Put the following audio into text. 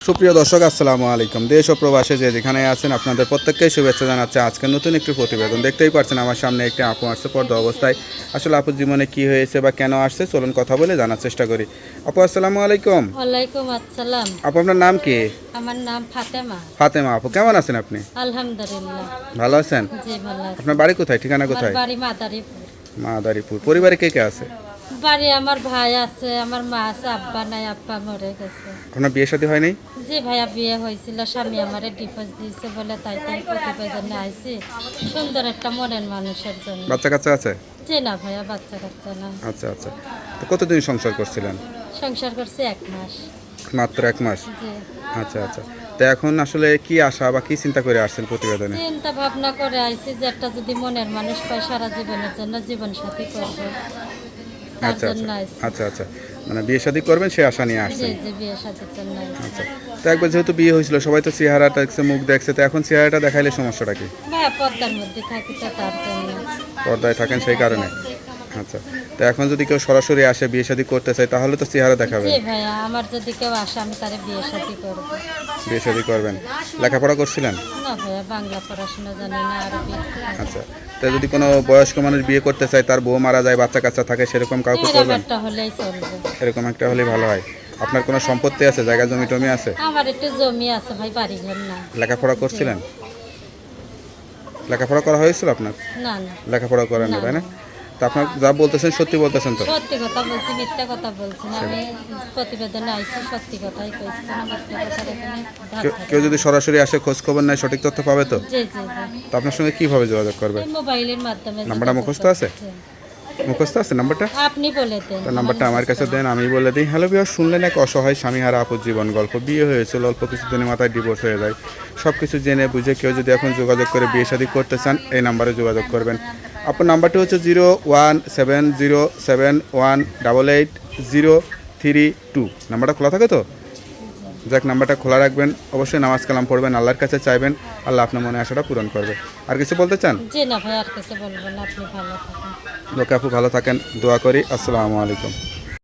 সুপ্রিয় দর্শক আসসালামু আলাইকুম। দেশ ও প্রবাসে যে যেখানে আছেন আপনাদের প্রত্যেককেই শুভেচ্ছা জানাচ্ছে আজকে নতুন একটি প্রতিবেদন। দেখতেই পাচ্ছেন আমার সামনে একটি আপু আসছে পর্দা অবস্থায়। আসলে আপুর জীবনে কি হয়েছে বা কেন আসছে চলুন কথা বলে জানার চেষ্টা করি। আপু আসসালামু আলাইকুম। ওয়ালাইকুম আসসালাম। আপু আপনার নাম কি? আমার নাম ফাতেমা। ফাতেমা আপু, কেমন আছেন আপনি? আলহামদুলিল্লাহ। ভালো আছেন? জি ভালো আছি। আপনার বাড়ি কোথায়, ঠিকানা আমার কোথায়? বাড়ি মাদারীপুর। মাদারীপুর। পরিবারে কে কে আছে? বাড়ি আমার ভাই আছে, আমার মা আছে, আব্বা নাই, আব্বা মরে গেছে। আপনার বিয়ে শাদী হয়নি? জি ভাইয়া বিয়ে হয়েছিল, স্বামী আমারে ডিভোর্স দিয়েছে বলে তাই প্রতিবেদনে আইছি সুন্দর একটা মনের মানুষের জন্য। বাচ্চা কাচ্চা আছে? জি না ভাইয়া, বাচ্চা কাচ্চা না। আচ্ছা আচ্ছা। তো কতদিন সংসার করছিলেন? সংসার করছি 1 মাস। মাত্র 1 মাস? জি। আচ্ছা আচ্ছা। তো এখন আসলে কি আশা বা কি চিন্তা করে আসছেন প্রতিবেদনে? চিন্তা ভাবনা করে আইছি যে একটা যদি মনের মানুষ পাই সারা জীবনের জন্য জীবন সাথী করবো, তার আচ্ছা জন্য আচ্ছা আইছি। আচ্ছা আচ্ছা। মানে বিয়ে শাদী করবেন সে আশা নিয়ে জি আসছেন? জি, বিয়ে শাদীর জন্য আইছি। আচ্ছা। তো একবার যেহেতু বিয়ে হয়েছিল সবাই তো চেহারাটা দেখছে, মুখ দেখছে, তো এখন চেহারাটা দেখাইলে সমস্যাটা কি? ভাইয়া পর্দার মধ্যে থাকি তো তার জন্য। পর্দায় থাকেন সেই কারণে? আচ্ছা। তো এখন যদি কেউ সরাসরি আসে বিয়ে শাদী করতে চায় তাহলে তো চেহারা দেখাবেন? জি ভাইয়া, আমার যদি কেউ আসে আমি তারে বিয়ে শাদী করবো। বিয়ে শাদী করবেন। লেখাপড়া করছিলেন? না ভাইয়া, বাংলা পড়াশোনা জানি না, আরবি। আচ্ছা। তো যদি কোনো বয়স্ক মানুষ বিয়ে করতে চায়, তার বউ মারা যায়, বাচ্চা কাচ্চা থাকে, সেরকম কাউকে এরকম করবেন? একটা হলেই চলবে। এরকম একটা হলেই ভালো হয়। আপনার কোনো সম্পত্তি আছে, জায়গা জমি টমি আছে? আমার একটু জমি আছে ভাই, বাড়ি ঘর না। লেখাপড়া করছিলেন? লেখাপড়া করা হয়েছিল আপনার? না না, লেখাপড়া করেন না, না, তাই না? না। তা আপনার যা বলতেছেন সত্যি বলতেছেন তো? সত্যি কথা বলছি, মিথ্যা কথা বলছি না। আমি প্রতিবেদনে আইছি, সত্যি কথাই কইছি, কোনো মিথ্যা কথার এখানে ধার কেউ ধারে কেউ যদি সরাসরি আসে খোঁজ খবর নেয় সঠিক তথ্য পাবে তো? জি জি জি। তো আপনার সঙ্গে কিভাবে যোগাযোগ করবে? এই মোবাইলের মাধ্যমে নাম্বারটা যোগাযোগ মুখস্থ করতে। আছে? জি। মুখস্থ আছে নাম্বারটা? আপনি বলে দেন। তো নাম্বারটা আমার কাছে দেন, আমি বলে দিই। হ্যালো বিহার, শুনলেন এক অসহায় স্বামীহারা আপুর জীবন গল্প। বিয়ে হয়েছিল, অল্প কিছুদিনের মাথায় ডিভোর্স হয়ে যায়। সব কিছু জেনে বুঝে কেউ যদি এখন যোগাযোগ করে বিয়ে শাদী করতে চান এই নাম্বারে যোগাযোগ করবেন। আপনার নাম্বারটি হচ্ছে 01707188803 নাম্বারটা খোলা থাকে তো? যাক, নাম্বারটা খোলা রাখবেন, অবশ্যই নামাজ কালাম পড়বেন, আল্লাহর কাছে চাইবেন, আল্লাহ আপনার মনে আশাটা পূরণ করবে। আর কিছু বলতে চান? জি না ভাই, আর কিছু বলবো না, আপনি ভালো থাকেন। লোকে আপু ভালো থাকেন, দোয়া করি। আসসালামু আলাইকুম।